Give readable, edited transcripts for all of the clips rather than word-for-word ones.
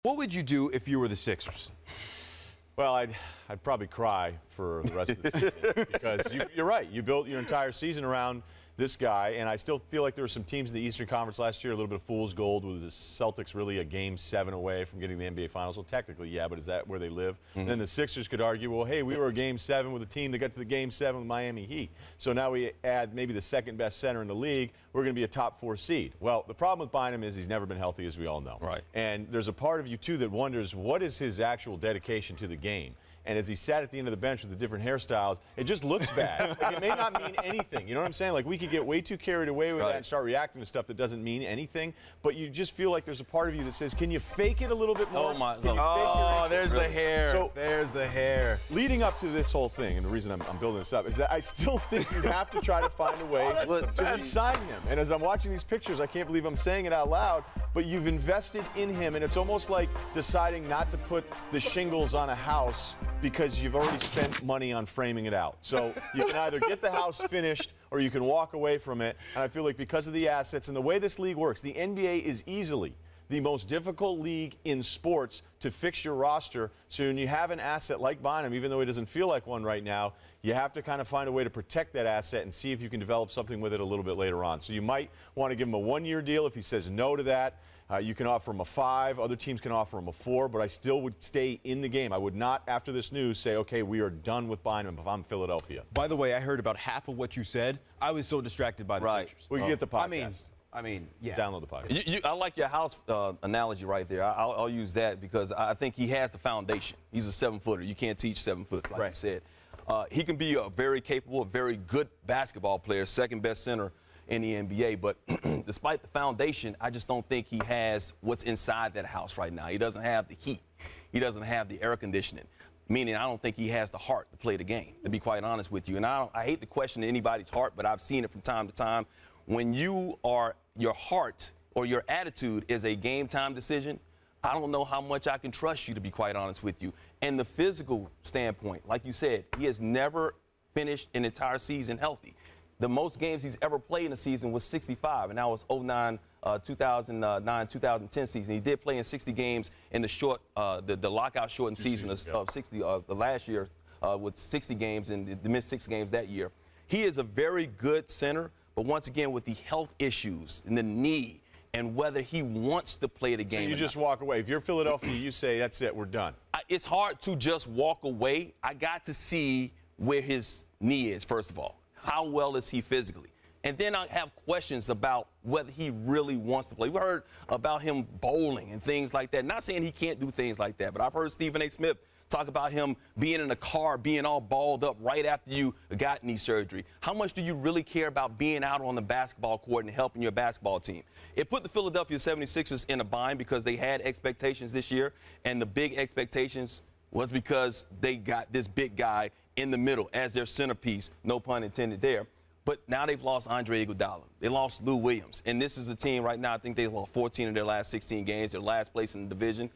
What would you do if you were the Sixers? Well, I'd probably cry for the rest of the season because you're right. You built your entire season around this guy, and I still feel like there were some teams in the Eastern Conference last year, a little bit of fool's gold, with the Celtics really a Game 7 away from getting the NBA Finals. Well, technically, yeah, but is that where they live? And then the Sixers could argue, well, hey, we were a Game 7 with a team that got to the Game 7 with Miami Heat. So now we add maybe the second best center in the league. We're going to be a top 4 seed. Well, the problem with Bynum is he's never been healthy, as we all know. Right. And there's a part of you, too, that wonders what is his actual dedication to the game. And as he sat at the end of the bench with the different hairstyles, it just looks bad. Like, it may not mean anything. You know what I'm saying? Like, we could get way too carried away with that and start reacting to stuff that doesn't mean anything. But you just feel like there's a part of you that says, can you fake it a little bit more? Oh, my God. Oh, there's the hair. So, there's the hair. Leading up to this whole thing, and the reason I'm building this up, is that I still think you have to try to find a way to re-sign him. And as I'm watching these pictures, I can't believe I'm saying it out loud, but you've invested in him, and it's almost like deciding not to put the shingles on a house because you've already spent money on framing it out. So you can either get the house finished or you can walk away from it. And I feel like because of the assets and the way this league works, the NBA is easily the most difficult league in sports to fix your roster. So when you have an asset like Bynum, even though he doesn't feel like one right now, you have to kind of find a way to protect that asset and see if you can develop something with it a little bit later on. So you might want to give him a one-year deal. If he says no to that, you can offer him a 5. Other teams can offer him a 4, but I still would stay in the game. I would not, after this news, say, okay, we are done with Bynum if I'm Philadelphia. By the way, I heard about half of what you said. I was so distracted by the pictures. We can get the podcast. I mean, yeah. Download the podcast. I like your house analogy right there. I'll use that because I think he has the foundation. He's a 7-footer. You can't teach 7 foot, like you said. He can be a very capable, very good basketball player, second best center in the NBA. But despite the foundation, I just don't think he has what's inside that house right now. He doesn't have the heat. He doesn't have the air conditioning. Meaning I don't think he has the heart to play the game, to be quite honest with you. And I hate to question anybody's heart, but I've seen it from time to time. When your heart or your attitude is a game-time decision, I don't know how much I can trust you, to be quite honest with you. And the physical standpoint, like you said, he has never finished an entire season healthy. The most games he's ever played in a season was 65, and that was 2009-2010 season. He did play in 60 games in the the lockout shortened season of 60 the last year with 60 games and the missed 6 games that year. He is a very good center, but once again with the health issues and the knee and whether he wants to play the game. So you just walk away. If you're Philadelphia, you say, that's it, we're done. It's hard to just walk away. I got to see where his knee is, first of all. How well is he physically? And then I have questions about whether he really wants to play. We heard about him bowling and things like that. Not saying he can't do things like that, but I've heard Stephen A. Smith talk about him being in a car, being all balled up right after you got knee surgery. How much do you really care about being out on the basketball court and helping your basketball team? It put the Philadelphia 76ers in a bind because they had expectations this year, and the big expectations was because they got this big guy in the middle as their centerpiece, no pun intended there. But now they've lost Andre Iguodala. They lost Lou Williams. And this is a team right now, I think they've lost 14 of their last 16 games. They're last place in the division.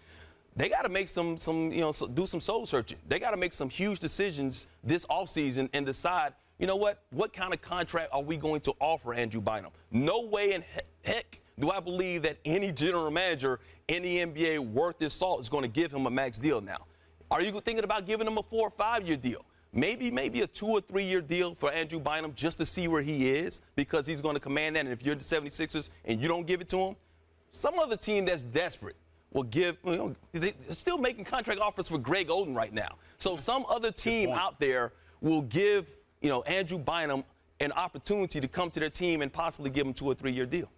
They got to make do some soul searching. They got to make some huge decisions this offseason and decide, you know what kind of contract are we going to offer Andrew Bynum? No way in heck do I believe that any general manager in the NBA worth his salt is going to give him a max deal now. Are you thinking about giving him a 4 or 5 year deal? Maybe a 2 or 3 year deal for Andrew Bynum just to see where he is because he's going to command that. And if you're the 76ers and you don't give it to him, some other team that's desperate will give, they're still making contract offers for Greg Oden right now. So some other team out there will give, Andrew Bynum an opportunity to come to their team and possibly give him a 2 or 3 year deal.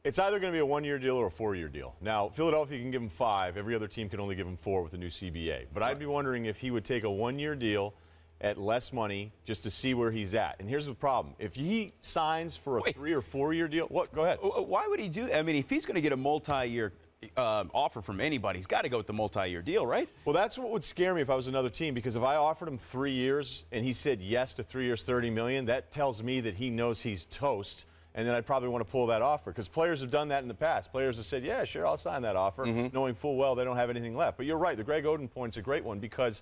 It's either going to be a 1-year deal or a 4-year deal. Now, Philadelphia can give him 5. Every other team can only give him 4 with the new CBA. But I'd be wondering if he would take a 1-year deal at less money just to see where he's at. And here's the problem. If he signs for a 3 or 4-year deal, what? Go ahead. Why would he do that? I mean, if he's going to get a multi-year offer from anybody, he's got to go with the multi-year deal, right? Well, that's what would scare me if I was another team, because if I offered him 3 years and he said yes to 3 years, $30 million, that tells me that he knows he's toast. And then I'd probably want to pull that offer because players have done that in the past. Players have said, yeah, sure, I'll sign that offer, knowing full well they don't have anything left. But you're right. The Greg Oden point's a great one because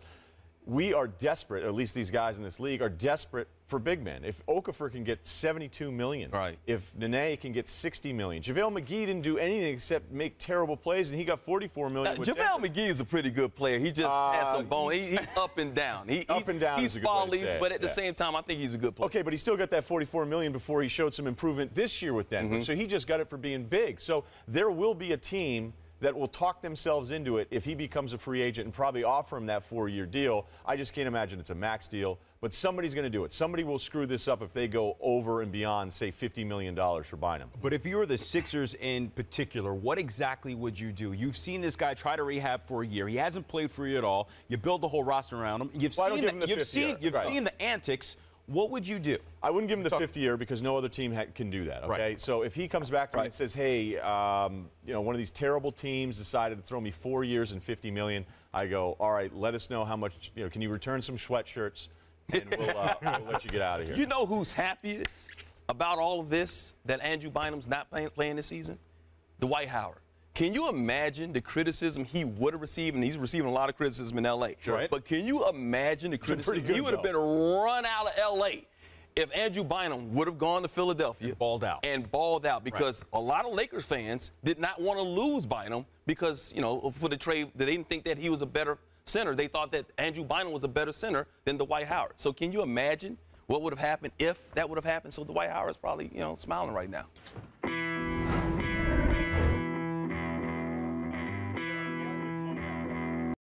we are desperate, or at least these guys in this league are desperate for big men. If Okafor can get $72 million, right. If Nene can get $60 million, JaVale McGee didn't do anything except make terrible plays, and he got $44 million. JaVale McGee is a pretty good player. He just has some bone. He's up and down. Up and down. He's follies, but at the same time, I think he's a good player. Okay, but he still got that $44 million before he showed some improvement this year with Denver. So he just got it for being big. So there will be a team that will talk themselves into it if he becomes a free agent and probably offer him that 4-year deal. I just can't imagine it's a max deal, but somebody's going to do it. Somebody will screw this up if they go over and beyond, say, $50 million for Bynum. But if you were the Sixers in particular, what exactly would you do? You've seen this guy try to rehab for a year. He hasn't played for you at all. You build the whole roster around him. You've seen the antics. What would you do? I wouldn't give him the 5th year because no other team can do that, okay? Right. So if he comes back to me and says, hey, you know, one of these terrible teams decided to throw me 4 years and $50 million, I go, all right, let us know how much, you know, can you return some sweatshirts, and we'll let you get out of here. You know who's happiest about all of this, that Andrew Bynum's not playing this season? Dwight Howard. Can you imagine the criticism he would have received? And he's receiving a lot of criticism in L.A. Sure. But can you imagine the criticism? He would have been run out of L.A. if Andrew Bynum would have gone to Philadelphia and balled out. Because a lot of Lakers fans did not want to lose Bynum because, you know, for the trade, they didn't think that he was a better center. They thought that Andrew Bynum was a better center than Dwight Howard. So can you imagine what would have happened if that would have happened? So Dwight Howard's probably, you know, smiling right now.